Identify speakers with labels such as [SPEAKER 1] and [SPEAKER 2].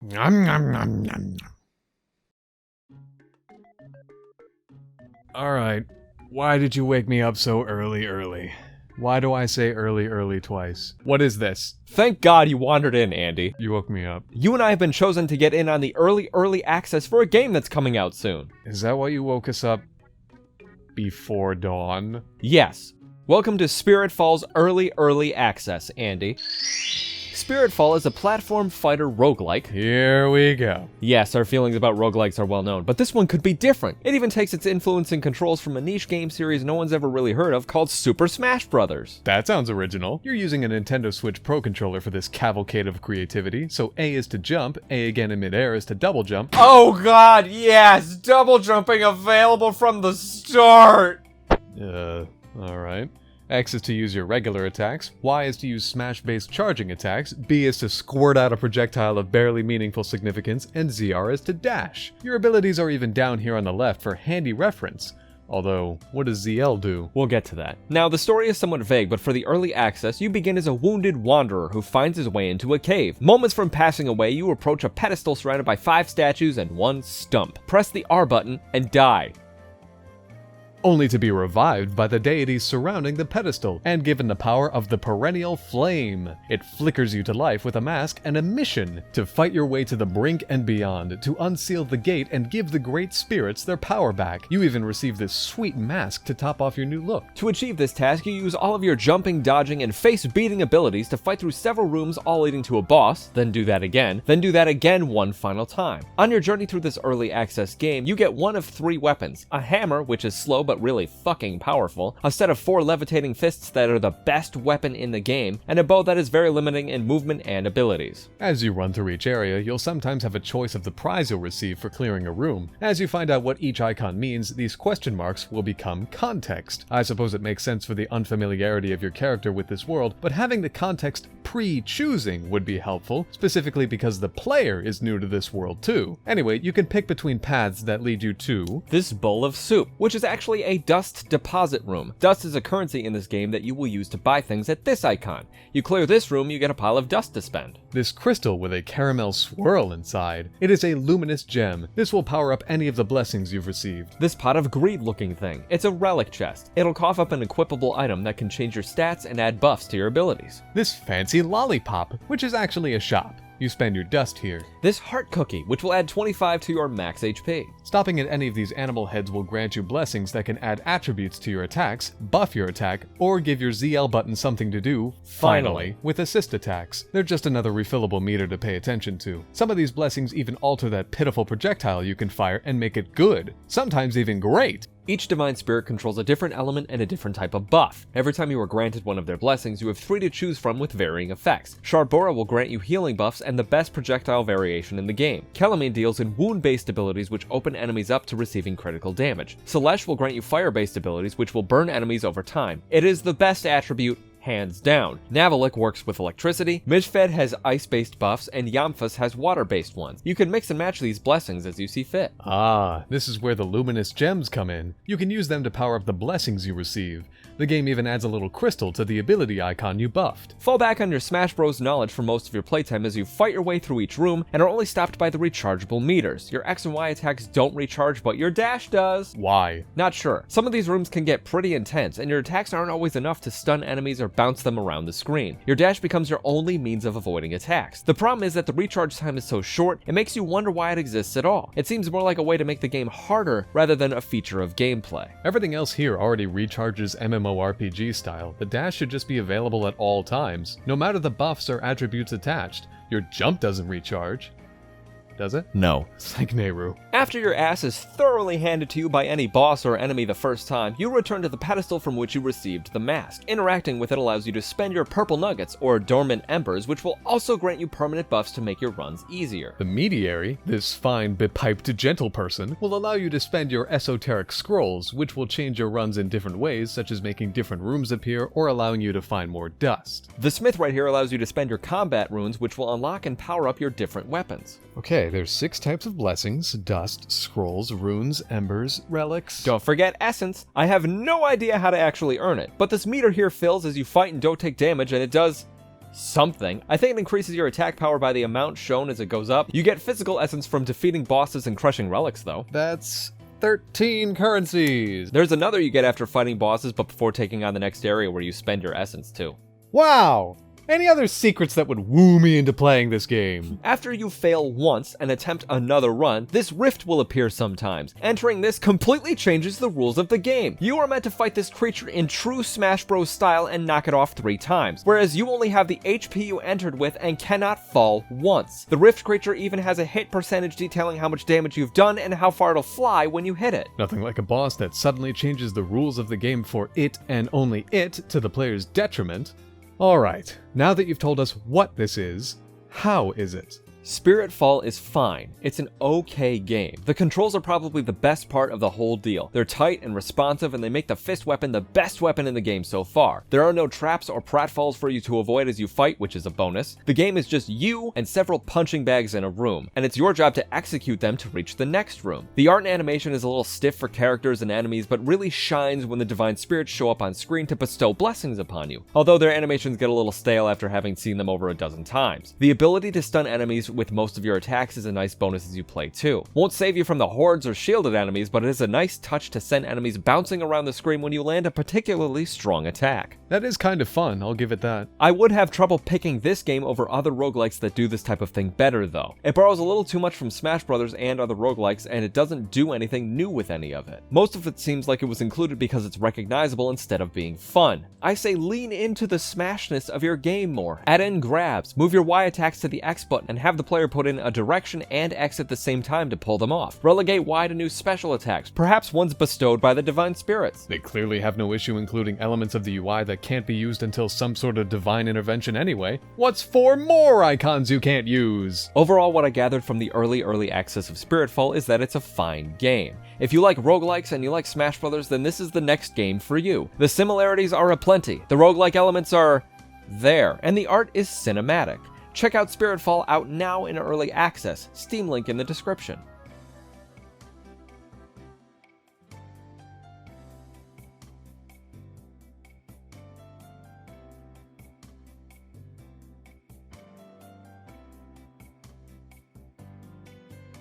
[SPEAKER 1] Nom, nom, nom, nom. Alright, why did you wake me up so early? Why do I say early twice? What is this?
[SPEAKER 2] Thank God you wandered in, Andy.
[SPEAKER 1] You woke me up.
[SPEAKER 2] You and I have been chosen to get in on the early access for a game that's coming out soon.
[SPEAKER 1] Is that why you woke us up before dawn?
[SPEAKER 2] Yes. Welcome to Spiritfall's early access, Andy. Spiritfall is a platform fighter roguelike.
[SPEAKER 1] Here we go.
[SPEAKER 2] Yes, our feelings about roguelikes are well known, but this one could be different. It even takes its influence and controls from a niche game series no one's ever really heard of called Super Smash Bros.
[SPEAKER 1] That sounds original. You're using a Nintendo Switch Pro controller for this cavalcade of creativity, so A is to jump, A again in midair is to double jump.
[SPEAKER 2] Oh God, yes! Double jumping available from the start!
[SPEAKER 1] Alright. X is to use your regular attacks, Y is to use smash-based charging attacks, B is to squirt out a projectile of barely meaningful significance, and ZR is to dash. Your abilities are even down here on the left for handy reference. Although, what does ZL do?
[SPEAKER 2] We'll get to that. Now, the story is somewhat vague, but for the early access, you begin as a wounded wanderer who finds his way into a cave. Moments from passing away, you approach a pedestal surrounded by 5 statues and 1 stump. Press the R button and die.
[SPEAKER 1] Only to be revived by the deities surrounding the pedestal, and given the power of the perennial flame. It flickers you to life with a mask and a mission to fight your way to the brink and beyond, to unseal the gate and give the great spirits their power back. You even receive this sweet mask to top off your new look.
[SPEAKER 2] To achieve this task, you use all of your jumping, dodging, and face-beating abilities to fight through several rooms, all leading to a boss, then do that again one final time. On your journey through this early access game, you get one of 3 weapons: a hammer, which is slow but really fucking powerful, a set of 4 levitating fists that are the best weapon in the game, and a bow that is very limiting in movement and abilities.
[SPEAKER 1] As you run through each area, you'll sometimes have a choice of the prize you'll receive for clearing a room. As you find out what each icon means, these question marks will become context. I suppose it makes sense for the unfamiliarity of your character with this world, but having the context pre-choosing would be helpful, specifically because the player is new to this world too. Anyway, you can pick between paths that lead you to
[SPEAKER 2] this bowl of soup, which is actually a dust deposit room. Dust is a currency in this game that you will use to buy things at this icon. You clear this room, you get a pile of dust to spend.
[SPEAKER 1] This crystal with a caramel swirl inside. It is a luminous gem. This will power up any of the blessings you've received.
[SPEAKER 2] This pot of greed looking thing. It's a relic chest. It'll cough up an equipable item that can change your stats and add buffs to your abilities.
[SPEAKER 1] This fancy lollipop, which is actually a shop. You spend your dust here.
[SPEAKER 2] This heart cookie, which will add 25 to your max HP.
[SPEAKER 1] Stopping at any of these animal heads will grant you blessings that can add attributes to your attacks, buff your attack, or give your ZL button something to do, finally, with assist attacks. They're just another refillable meter to pay attention to. Some of these blessings even alter that pitiful projectile you can fire and make it good, sometimes even great.
[SPEAKER 2] Each divine spirit controls a different element and a different type of buff. Every time you are granted one of their blessings, you have 3 to choose from with varying effects. Sharbora will grant you healing buffs and the best projectile variation in the game. Kelamine deals in wound-based abilities which open enemies up to receiving critical damage. Celesh will grant you fire-based abilities which will burn enemies over time. It is the best attribute, hands down. Navalik works with electricity, Mishfed has ice-based buffs, and Yamphas has water-based ones. You can mix and match these blessings as you see fit.
[SPEAKER 1] Ah, this is where the luminous gems come in. You can use them to power up the blessings you receive. The game even adds a little crystal to the ability icon you buffed.
[SPEAKER 2] Fall back on your Smash Bros knowledge for most of your playtime as you fight your way through each room and are only stopped by the rechargeable meters. Your X and Y attacks don't recharge, but your dash does.
[SPEAKER 1] Why?
[SPEAKER 2] Not sure. Some of these rooms can get pretty intense, and your attacks aren't always enough to stun enemies or bounce them around the screen. Your dash becomes your only means of avoiding attacks. The problem is that the recharge time is so short, it makes you wonder why it exists at all. It seems more like a way to make the game harder rather than a feature of gameplay.
[SPEAKER 1] Everything else here already recharges MMORPG style. The dash should just be available at all times, no matter the buffs or attributes attached. Your jump doesn't recharge. Does it?
[SPEAKER 2] No.
[SPEAKER 1] It's like Nehru.
[SPEAKER 2] After your ass is thoroughly handed to you by any boss or enemy the first time, you return to the pedestal from which you received the mask. Interacting with it allows you to spend your purple nuggets, or dormant embers, which will also grant you permanent buffs to make your runs easier.
[SPEAKER 1] The mediary, this fine, bepiped, gentle person, will allow you to spend your esoteric scrolls, which will change your runs in different ways, such as making different rooms appear or allowing you to find more dust.
[SPEAKER 2] The smith right here allows you to spend your combat runes, which will unlock and power up your different weapons.
[SPEAKER 1] Okay, there's 6 types of blessings: dust, scrolls, runes, embers, relics.
[SPEAKER 2] Don't forget essence. I have no idea how to actually earn it, but this meter here fills as you fight and don't take damage, and it does something. I think it increases your attack power by the amount shown as it goes up. You get physical essence from defeating bosses and crushing relics though.
[SPEAKER 1] That's 13 currencies.
[SPEAKER 2] There's another you get after fighting bosses but before taking on the next area where you spend your essence too.
[SPEAKER 1] Wow! Any other secrets that would woo me into playing this game?
[SPEAKER 2] After you fail once and attempt another run, this rift will appear sometimes. Entering this completely changes the rules of the game. You are meant to fight this creature in true Smash Bros style and knock it off 3 times, whereas you only have the HP you entered with and cannot fall once. The rift creature even has a hit percentage detailing how much damage you've done and how far it'll fly when you hit it.
[SPEAKER 1] Nothing like a boss that suddenly changes the rules of the game for it and only it to the player's detriment. Alright, now that you've told us what this is, how is it?
[SPEAKER 2] Spiritfall is fine. It's an okay game. The controls are probably the best part of the whole deal. They're tight and responsive, and they make the fist weapon the best weapon in the game so far. There are no traps or pratfalls for you to avoid as you fight, which is a bonus. The game is just you and several punching bags in a room, and it's your job to execute them to reach the next room. The art and animation is a little stiff for characters and enemies, but really shines when the divine spirits show up on screen to bestow blessings upon you, although their animations get a little stale after having seen them over a dozen times. The ability to stun enemies with most of your attacks is a nice bonus as you play too. Won't save you from the hordes or shielded enemies, but it is a nice touch to send enemies bouncing around the screen when you land a particularly strong attack.
[SPEAKER 1] That is kind of fun, I'll give it that.
[SPEAKER 2] I would have trouble picking this game over other roguelikes that do this type of thing better though. It borrows a little too much from Smash Bros. And other roguelikes, and it doesn't do anything new with any of it. Most of it seems like it was included because it's recognizable instead of being fun. I say lean into the smashness of your game more. Add in grabs, move your Y attacks to the X button, and have the player put in a direction and X at the same time to pull them off. Relegate Y to new special attacks, perhaps ones bestowed by the divine spirits.
[SPEAKER 1] They clearly have no issue including elements of the UI that can't be used until some sort of divine intervention anyway. What's 4 more icons you can't use?
[SPEAKER 2] Overall, what I gathered from the early access of Spiritfall is that it's a fine game. If you like roguelikes and you like Smash Bros., then this is the next game for you. The similarities are aplenty, the roguelike elements are there, and the art is cinematic. Check out Spiritfall out now in early access, Steam link in the description.